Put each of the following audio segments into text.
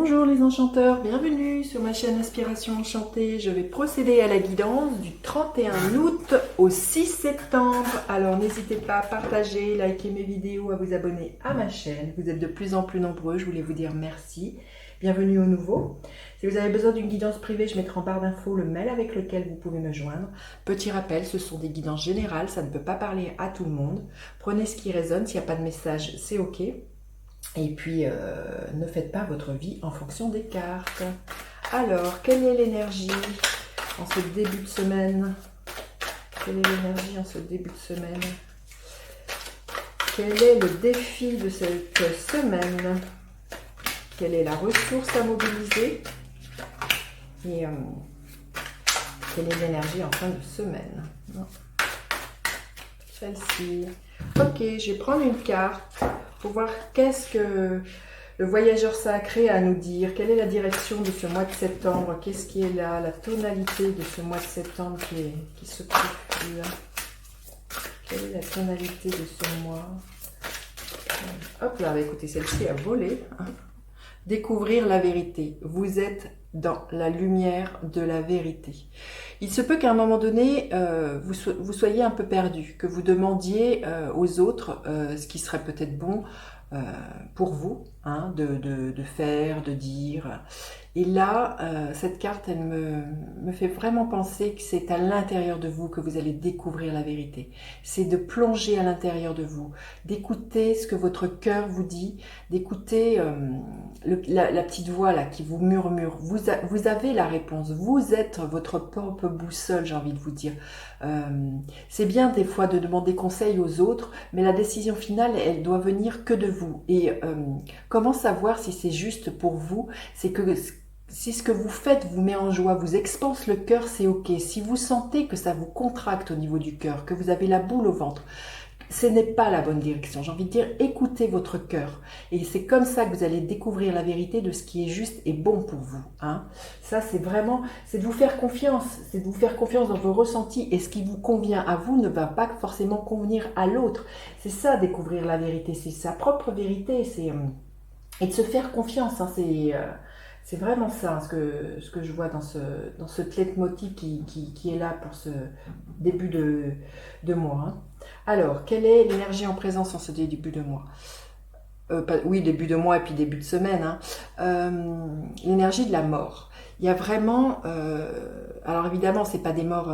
Bonjour les enchanteurs, bienvenue sur ma chaîne Inspiration Enchantée. Je vais procéder à la guidance du 31 août au 6 septembre. Alors n'hésitez pas à partager, liker mes vidéos, à vous abonner à ma chaîne. Vous êtes de plus en plus nombreux, je voulais vous dire merci. Bienvenue au nouveau. Si vous avez besoin d'une guidance privée, je mettrai en barre d'infos le mail avec lequel vous pouvez me joindre. Petit rappel, ce sont des guidances générales, ça ne peut pas parler à tout le monde. Prenez ce qui résonne, s'il n'y a pas de message, c'est ok. Et puis, ne faites pas votre vie en fonction des cartes. Alors, quelle est l'énergie en ce début de semaine? Quelle est l'énergie en ce début de semaine? Quel est le défi de cette semaine? Quelle est la ressource à mobiliser? Et quelle est l'énergie en fin de semaine? Celle-ci. Ok, je vais prendre une carte pour voir qu'est-ce que le voyageur sacré a à nous dire. Quelle est la direction de ce mois de septembre? Qu'est-ce qui est là? La tonalité de ce mois de septembre qui se profile. Quelle est la tonalité de ce mois? Hop là, écoutez, celle-ci a volé. Découvrir la vérité. Vous êtes dans la lumière de la vérité. Il se peut qu'à un moment donné, vous soyez un peu perdu, que vous demandiez aux autres ce qui serait peut-être bon pour vous, hein, de faire, de dire. Et là, cette carte, elle me fait vraiment penser que c'est à l'intérieur de vous que vous allez découvrir la vérité. C'est de plonger à l'intérieur de vous, d'écouter ce que votre cœur vous dit, d'écouter la petite voix là qui vous murmure. Vous avez la réponse, vous êtes votre propre boussole, j'ai envie de vous dire. C'est bien des fois de demander conseil aux autres, mais la décision finale, elle doit venir que de vous. Et comment savoir si c'est juste pour vous? C'est que si ce que vous faites vous met en joie, vous expanse le cœur, c'est ok. Si vous sentez que ça vous contracte au niveau du cœur, que vous avez la boule au ventre, ce n'est pas la bonne direction. J'ai envie de dire, écoutez votre cœur. Et c'est comme ça que vous allez découvrir la vérité de ce qui est juste et bon pour vous. Hein. Ça, c'est vraiment, c'est de vous faire confiance. C'est de vous faire confiance dans vos ressentis. Et ce qui vous convient à vous ne va pas forcément convenir à l'autre. C'est ça, découvrir la vérité. C'est sa propre vérité. Et de se faire confiance. Hein. C'est vraiment ça, hein, ce que je vois dans ce leitmotiv qui est là pour ce début de mois. Hein. Alors, quelle est l'énergie en présence en ce début de mois? Oui, début de mois et puis début de semaine. Hein. L'énergie de la mort. Il y a vraiment... alors évidemment, c'est pas des morts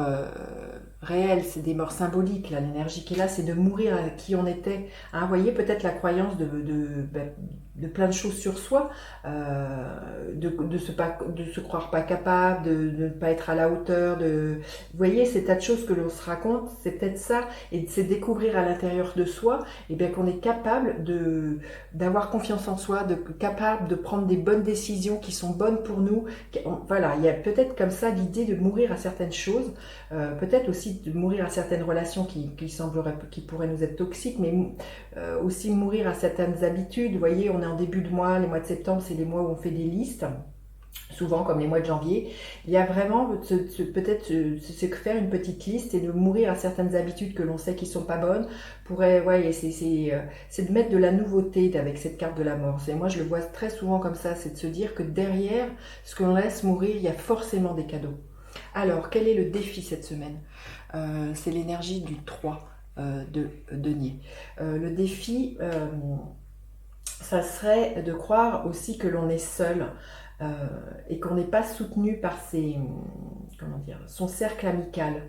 réelles, c'est des morts symboliques. L'énergie qui est là, c'est de mourir à qui on était. Hein, vous voyez, peut-être la croyance de plein de choses sur soi, de se croire pas capable, de ne pas être à la hauteur. Vous voyez, ces tas de choses que l'on se raconte, c'est peut-être ça. Et c'est découvrir à l'intérieur de soi et bien qu'on est capable d'avoir confiance en soi, capable de prendre des bonnes décisions qui sont bonnes pour nous. Voilà, il y a peut-être comme ça l'idée de mourir à certaines choses, peut-être aussi de mourir à certaines relations qui pourraient nous être toxiques, mais aussi mourir à certaines habitudes. Vous voyez, on est en début de mois, les mois de septembre, c'est les mois où on fait des listes. Souvent, comme les mois de janvier, il y a vraiment peut-être faire une petite liste et de mourir à certaines habitudes que l'on sait qui sont pas bonnes. C'est de mettre de la nouveauté avec cette carte de la mort. Moi, je le vois très souvent comme ça, c'est de se dire que derrière ce que l'on laisse mourir, il y a forcément des cadeaux. Alors, quel est le défi cette semaine? C'est l'énergie du 3 de denier. Le défi, ça serait de croire aussi que l'on est seul. Et qu'on n'est pas soutenu par son cercle amical.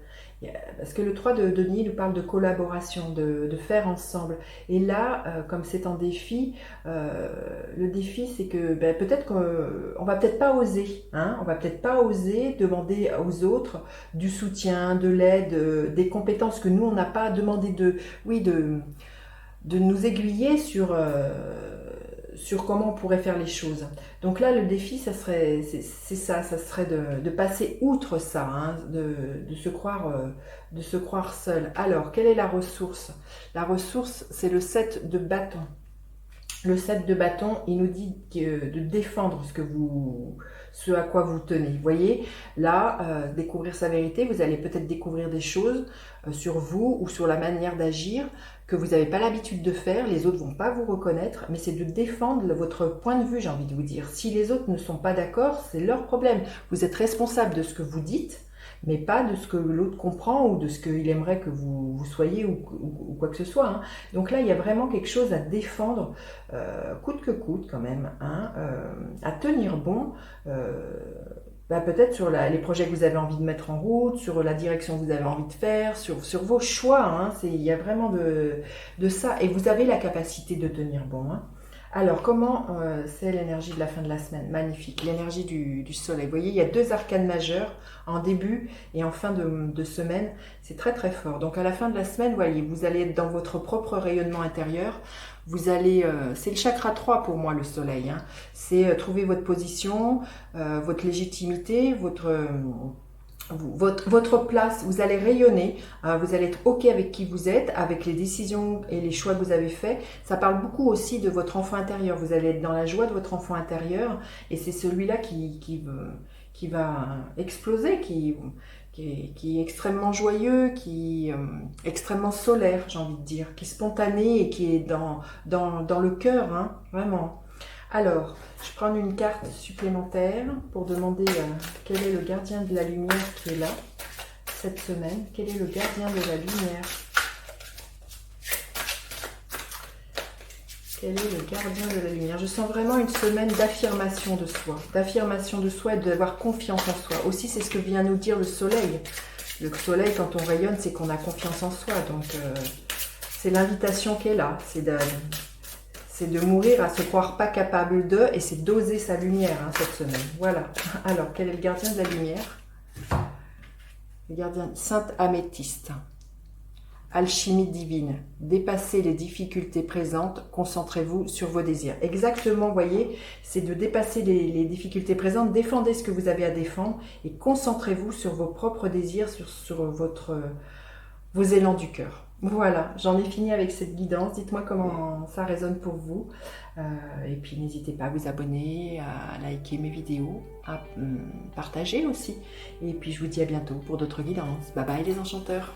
Parce que le 3 de denier nous parle de collaboration, de faire ensemble. Et là, comme c'est un défi, le défi c'est que peut-être qu'on va peut-être pas oser. Hein, on va peut-être pas oser demander aux autres du soutien, de l'aide, des compétences que nous on n'a pas demandé de nous aiguiller sur comment on pourrait faire les choses. Donc là, le défi, ça serait de passer outre ça, hein, de se croire seul. Alors, quelle est la ressource? La ressource, c'est le 7 de bâton. Le 7 de bâton, il nous dit de défendre ce à quoi vous tenez. Vous voyez, là, découvrir sa vérité, vous allez peut-être découvrir des choses sur vous ou sur la manière d'agir que vous n'avez pas l'habitude de faire. Les autres ne vont pas vous reconnaître, mais c'est de défendre votre point de vue, j'ai envie de vous dire. Si les autres ne sont pas d'accord, c'est leur problème. Vous êtes responsable de ce que vous dites, mais pas de ce que l'autre comprend ou de ce qu'il aimerait que vous soyez ou quoi que ce soit. Hein. Donc là, il y a vraiment quelque chose à défendre, coûte que coûte quand même, hein, à tenir bon. Peut-être sur les projets que vous avez envie de mettre en route, sur la direction que vous avez envie de faire, sur vos choix. Hein, il y a vraiment de ça. Et vous avez la capacité de tenir bon. Hein. Alors, comment c'est l'énergie de la fin de la semaine? Magnifique, l'énergie du soleil. Vous voyez, il y a 2 arcanes majeurs en début et en fin de semaine. C'est très très fort. Donc, à la fin de la semaine, vous voyez, vous allez être dans votre propre rayonnement intérieur. Vous allez, c'est le chakra 3 pour moi, le soleil. Hein. C'est trouver votre position, votre légitimité, votre place, vous allez rayonner, hein, vous allez être OK avec qui vous êtes, avec les décisions et les choix que vous avez faits. Ça parle beaucoup aussi de votre enfant intérieur. Vous allez être dans la joie de votre enfant intérieur et c'est celui-là qui va exploser, qui est extrêmement joyeux, qui est extrêmement solaire, j'ai envie de dire, qui est spontané et qui est dans le cœur, hein, vraiment. Alors, je prends une carte supplémentaire pour demander quel est le gardien de la lumière qui est là cette semaine. Quel est le gardien de la lumière? Quel est le gardien de la lumière? Je sens vraiment une semaine d'affirmation de soi et d'avoir confiance en soi. Aussi, c'est ce que vient nous dire le soleil. Le soleil, quand on rayonne, c'est qu'on a confiance en soi. Donc, c'est l'invitation qui est là. C'est de mourir à se croire pas capable de, et c'est d'oser sa lumière hein, cette semaine. Voilà. Alors, quel est le gardien de la lumière? Le gardien Sainte Améthyste. Alchimie divine. Dépassez les difficultés présentes, concentrez-vous sur vos désirs. Exactement, vous voyez, c'est de dépasser les difficultés présentes, défendez ce que vous avez à défendre et concentrez-vous sur vos propres désirs, sur vos élans du cœur. Voilà, j'en ai fini avec cette guidance. Dites-moi comment ça résonne pour vous. Et puis n'hésitez pas à vous abonner, à liker mes vidéos, à partager aussi. Et puis je vous dis à bientôt pour d'autres guidances. Bye bye les enchanteurs.